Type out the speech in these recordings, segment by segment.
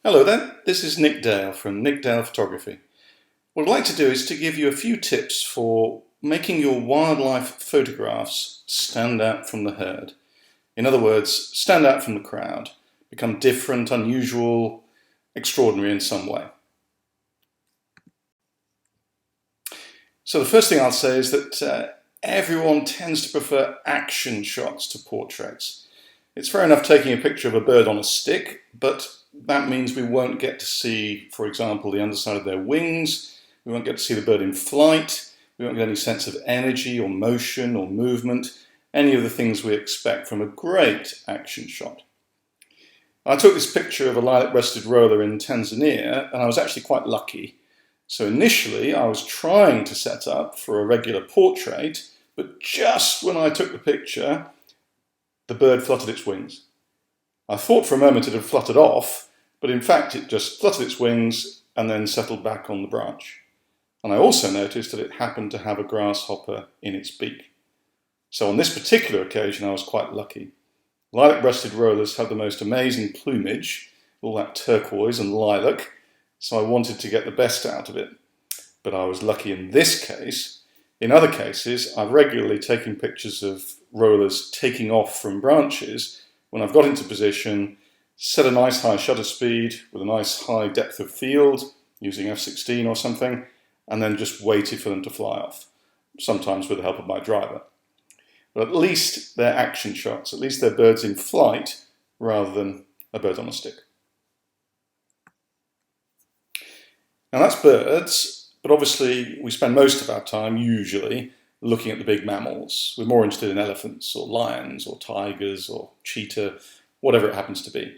Hello there, this is Nick Dale from Nick Dale Photography. What I'd like to do is to give you a few tips for making your wildlife photographs stand out from the herd. In other words, stand out from the crowd, become different, unusual, extraordinary in some way. So the first thing I'll say is that everyone tends to prefer action shots to portraits. It's fair enough taking a picture of a bird on a stick, but that means we won't get to see, for example, the underside of their wings. We won't get to see the bird in flight. We won't get any sense of energy or motion or movement, any of the things we expect from a great action shot. I took this picture of a lilac-breasted roller in Tanzania, and I was actually quite lucky. So initially, I was trying to set up for a regular portrait, but just when I took the picture, the bird fluttered its wings. I thought for a moment it had fluttered off, but in fact it just fluttered its wings and then settled back on the branch. And I also noticed that it happened to have a grasshopper in its beak. So on this particular occasion I was quite lucky. Lilac-breasted rollers have the most amazing plumage, all that turquoise and lilac, so I wanted to get the best out of it. But I was lucky in this case. In other cases, I've regularly taken pictures of rollers taking off from branches when I've got into position, set a nice high shutter speed with a nice high depth of field using f/16 or something, and then just waited for them to fly off, sometimes with the help of my driver. But at least they're action shots, at least they're birds in flight rather than a bird on a stick. Now that's birds, but obviously we spend most of our time usually looking at the big mammals. We're more interested in elephants or lions or tigers or cheetah, whatever it happens to be.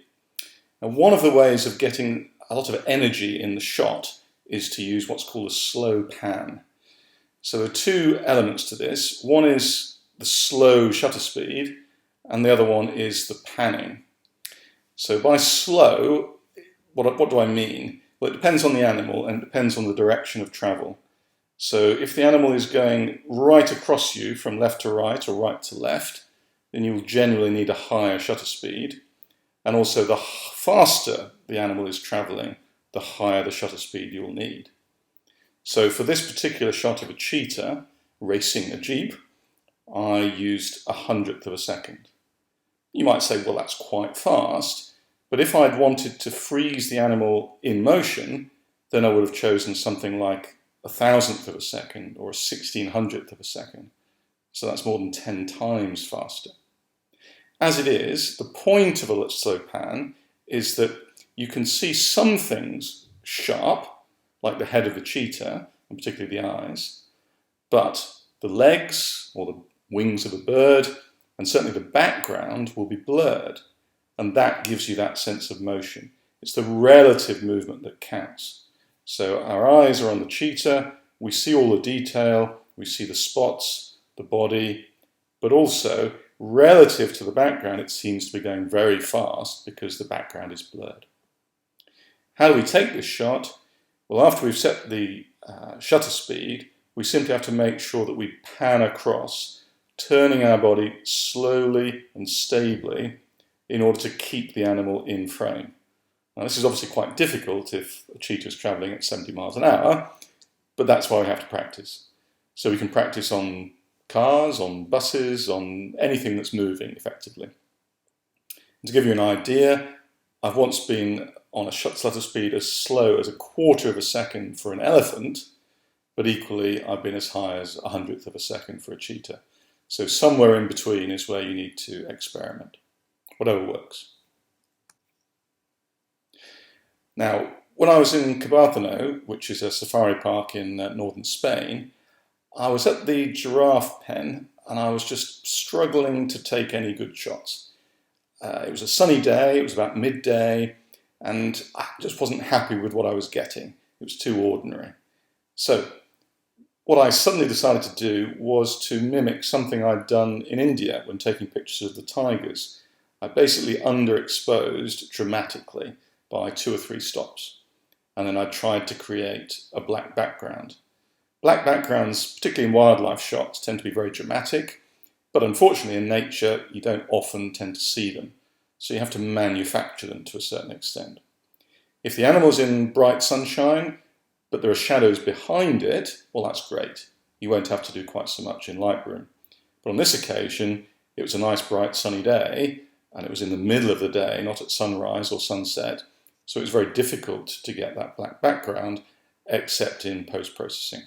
And one of the ways of getting a lot of energy in the shot is to use what's called a slow pan. So there are two elements to this. One is the slow shutter speed, and the other one is the panning. So by slow, what do I mean? Well, it depends on the animal and it depends on the direction of travel. So if the animal is going right across you from left to right or right to left, then you'll generally need a higher shutter speed. And also the faster the animal is traveling, the higher the shutter speed you'll need. So for this particular shot of a cheetah racing a jeep, I used 1/100th of a second. You might say, well, that's quite fast. But if I'd wanted to freeze the animal in motion, then I would have chosen something like 1,000th of a second or 1/1600th of a second. So that's more than 10 times faster. As it is, the point of a slow pan is that you can see some things sharp, like the head of the cheetah, and particularly the eyes, but the legs or the wings of a bird, and certainly the background will be blurred, and that gives you that sense of motion. It's the relative movement that counts. So our eyes are on the cheetah, we see all the detail, we see the spots, the body, but also relative to the background it seems to be going very fast because the background is blurred. How do we take this shot? Well, after we've set the shutter speed, we simply have to make sure that we pan across, turning our body slowly and stably in order to keep the animal in frame. Now, this is obviously quite difficult if a cheetah is travelling at 70 miles an hour, but that's why we have to practice. So we can practice on cars, on buses, on anything that's moving effectively. And to give you an idea, I've once been on a shutter speed as slow as 1/4 of a second for an elephant, but equally I've been as high as 100th of a second for a cheetah. So somewhere in between is where you need to experiment, whatever works. Now, when I was in Cabartheno, which is a safari park in northern Spain, I was at the giraffe pen and I was just struggling to take any good shots. It was a sunny day, it was about midday, and I just wasn't happy with what I was getting. It was too ordinary. So what I suddenly decided to do was to mimic something I'd done in India when taking pictures of the tigers. I basically underexposed dramatically by 2 or 3 stops. And then I tried to create a black background. Black backgrounds, particularly in wildlife shots, tend to be very dramatic, but unfortunately in nature you don't often tend to see them. So you have to manufacture them to a certain extent. If the animal's in bright sunshine, but there are shadows behind it, well, that's great. You won't have to do quite so much in Lightroom. But on this occasion, it was a nice bright sunny day, and it was in the middle of the day, not at sunrise or sunset, so it was very difficult to get that black background, except in post-processing.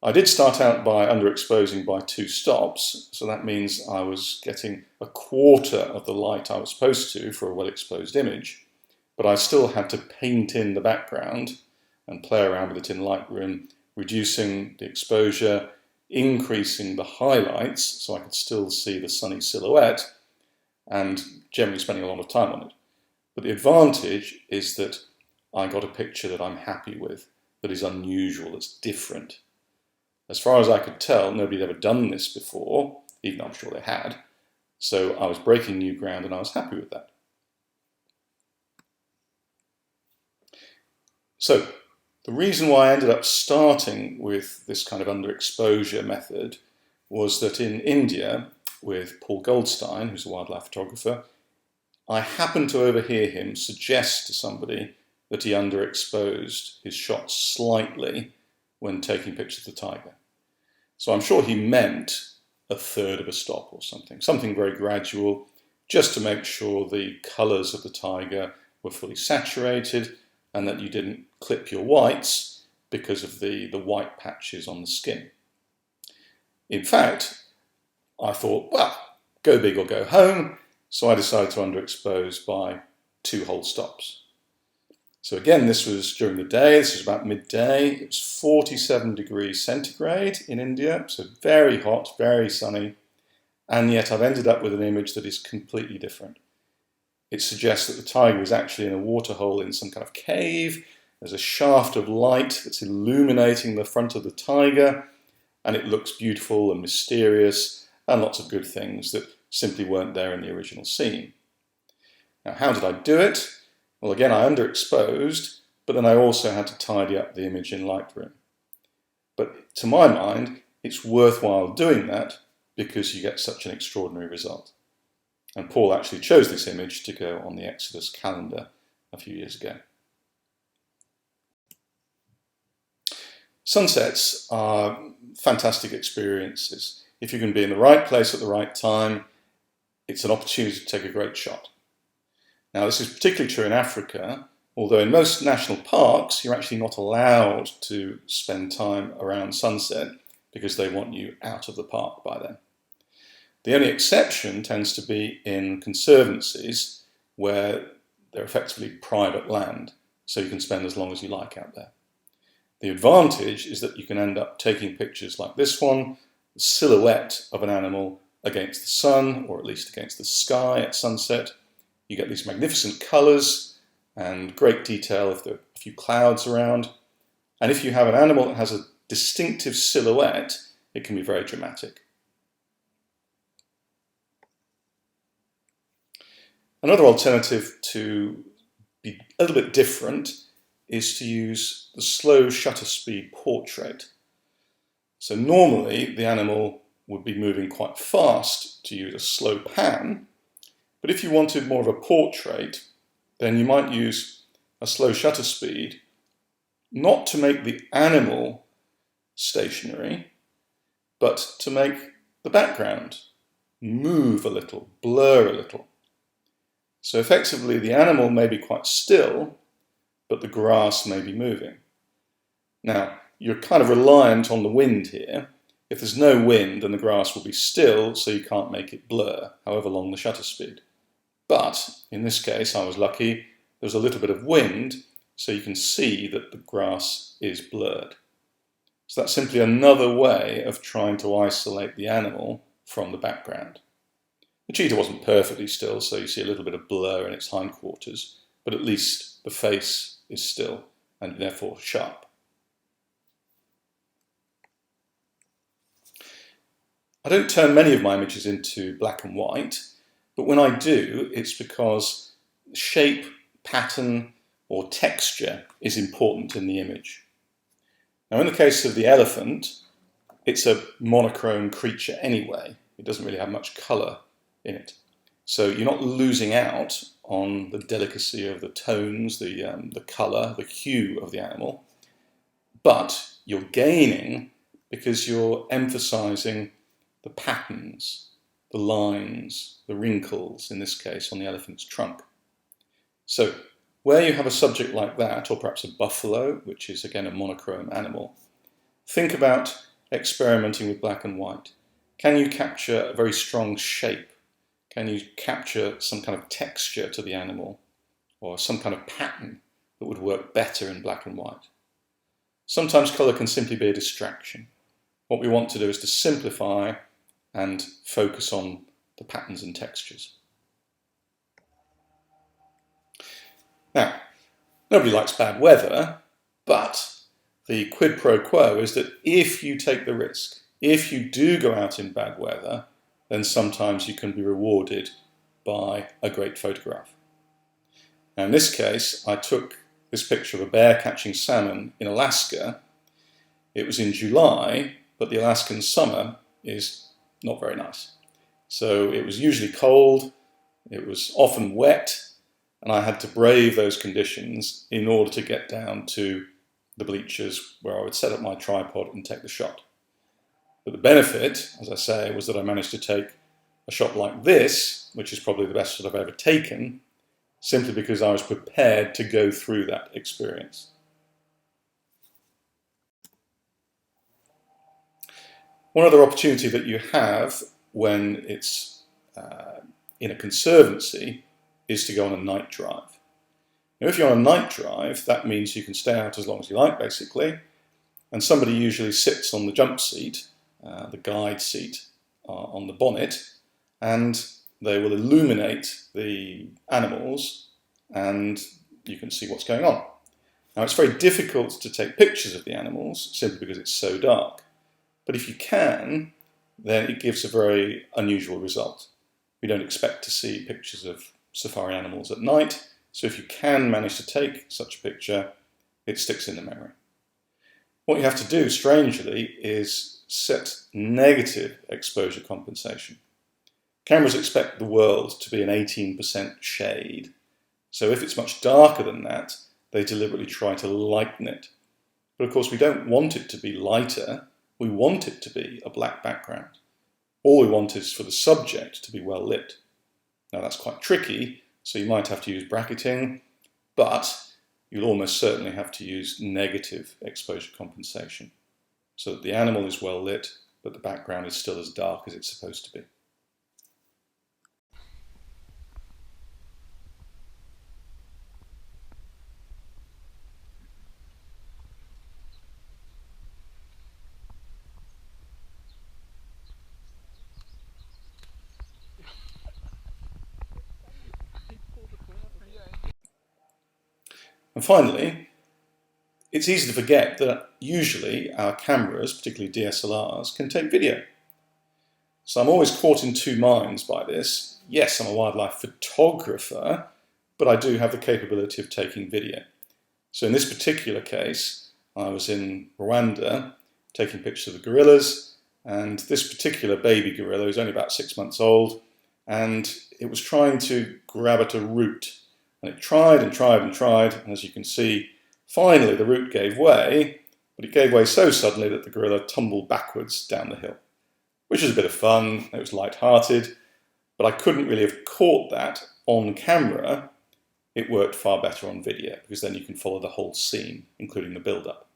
I did start out by underexposing by 2 stops, so that means I was getting a quarter of the light I was supposed to for a well-exposed image, but I still had to paint in the background and play around with it in Lightroom, reducing the exposure, increasing the highlights so I could still see the sunny silhouette, and generally spending a lot of time on it. But the advantage is that I got a picture that I'm happy with, that is unusual, that's different. As far as I could tell, nobody had ever done this before, even though I'm sure they had, so I was breaking new ground and I was happy with that. So, the reason why I ended up starting with this kind of underexposure method was that in India, with Paul Goldstein, who's a wildlife photographer, I happened to overhear him suggest to somebody that he underexposed his shots slightly when taking pictures of the tiger. So I'm sure he meant a third of a stop or something very gradual, just to make sure the colours of the tiger were fully saturated and that you didn't clip your whites because of the white patches on the skin. In fact, I thought, well, go big or go home, so I decided to underexpose by 2 whole stops. So again, this was during the day, this was about midday, it was 47 degrees centigrade in India, so very hot, very sunny, and yet I've ended up with an image that is completely different. It suggests that the tiger is actually in a waterhole in some kind of cave, there's a shaft of light that's illuminating the front of the tiger, and it looks beautiful and mysterious, and lots of good things that simply weren't there in the original scene. Now, how did I do it? Well, again, I underexposed, but then I also had to tidy up the image in Lightroom. But to my mind, it's worthwhile doing that because you get such an extraordinary result. And Paul actually chose this image to go on the Exodus calendar a few years ago. Sunsets are fantastic experiences. If you can be in the right place at the right time, it's an opportunity to take a great shot. Now, this is particularly true in Africa, although in most national parks, you're actually not allowed to spend time around sunset because they want you out of the park by then. The only exception tends to be in conservancies where they're effectively private land, so you can spend as long as you like out there. The advantage is that you can end up taking pictures like this one, the silhouette of an animal against the sun, or at least against the sky at sunset. You get these magnificent colours and great detail if there are a few clouds around. And if you have an animal that has a distinctive silhouette, it can be very dramatic. Another alternative to be a little bit different is to use the slow shutter speed portrait. So normally the animal would be moving quite fast to use a slow pan, but if you wanted more of a portrait, then you might use a slow shutter speed, not to make the animal stationary, but to make the background move a little, blur a little. So effectively the animal may be quite still, but the grass may be moving. Now, you're kind of reliant on the wind here. If there's no wind, then the grass will be still, so you can't make it blur, however long the shutter speed. But in this case, I was lucky, there was a little bit of wind, so you can see that the grass is blurred. So that's simply another way of trying to isolate the animal from the background. The cheetah wasn't perfectly still, so you see a little bit of blur in its hindquarters, but at least the face is still and therefore sharp. I don't turn many of my images into black and white, but when I do, it's because shape, pattern, or texture is important in the image. Now, in the case of the elephant, it's a monochrome creature anyway. It doesn't really have much colour in it. So you're not losing out on the delicacy of the tones, the colour, the hue of the animal, but you're gaining because you're emphasising the patterns, the lines, the wrinkles, in this case on the elephant's trunk. So where you have a subject like that, or perhaps a buffalo, which is again a monochrome animal, think about experimenting with black and white. Can you capture a very strong shape? Can you capture some kind of texture to the animal, or some kind of pattern that would work better in black and white? Sometimes colour can simply be a distraction. What we want to do is to simplify and focus on the patterns and textures. Now, nobody likes bad weather, but the quid pro quo is that if you take the risk, if you do go out in bad weather, then sometimes you can be rewarded by a great photograph. Now in this case, I took this picture of a bear catching salmon in Alaska. It was in July, but the Alaskan summer is not very nice. So it was usually cold, it was often wet, and I had to brave those conditions in order to get down to the bleachers where I would set up my tripod and take the shot. But the benefit, as I say, was that I managed to take a shot like this, which is probably the best shot I've ever taken, simply because I was prepared to go through that experience. One other opportunity that you have when it's in a conservancy is to go on a night drive. Now, if you're on a night drive, that means you can stay out as long as you like, basically, and somebody usually sits on the jump seat, the guide seat on the bonnet, and they will illuminate the animals and you can see what's going on. Now it's very difficult to take pictures of the animals simply because it's so dark, but if you can, then it gives a very unusual result. We don't expect to see pictures of safari animals at night, so if you can manage to take such a picture, it sticks in the memory. What you have to do, strangely, is set negative exposure compensation. Cameras expect the world to be an 18% shade, so if it's much darker than that, they deliberately try to lighten it. But of course we don't want it to be lighter, we want it to be a black background. All we want is for the subject to be well lit. Now that's quite tricky, so you might have to use bracketing, but you'll almost certainly have to use negative exposure compensation so that the animal is well lit, but the background is still as dark as it's supposed to be. And finally, it's easy to forget that usually our cameras, particularly DSLRs, can take video. So I'm always caught in two minds by this. Yes, I'm a wildlife photographer, but I do have the capability of taking video. So in this particular case, I was in Rwanda taking pictures of the gorillas, and this particular baby gorilla is only about 6 months old, and it was trying to grab at a root. And it tried and tried and tried, and as you can see, finally the root gave way, but it gave way so suddenly that the gorilla tumbled backwards down the hill, which was a bit of fun. It was light-hearted, but I couldn't really have caught that on camera. It worked far better on video, because then you can follow the whole scene, including the build-up.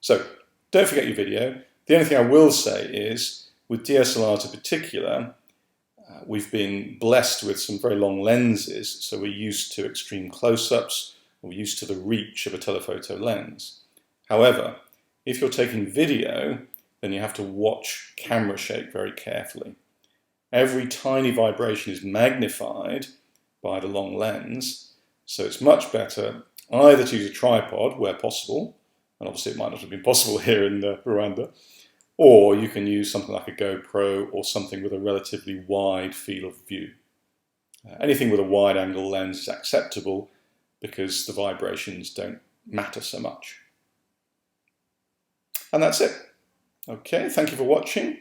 So don't forget your video. The only thing I will say is, with DSLRs in particular, we've been blessed with some very long lenses, so we're used to extreme close-ups, we're used to the reach of a telephoto lens. However, if you're taking video, then you have to watch camera shape very carefully. Every tiny vibration is magnified by the long lens, so it's much better either to use a tripod where possible, and obviously it might not have been possible here in Rwanda, or you can use something like a GoPro or something with a relatively wide field of view. Anything with a wide angle lens is acceptable because the vibrations don't matter so much. And that's it. Okay, thank you for watching.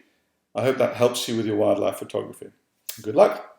I hope that helps you with your wildlife photography. Good luck.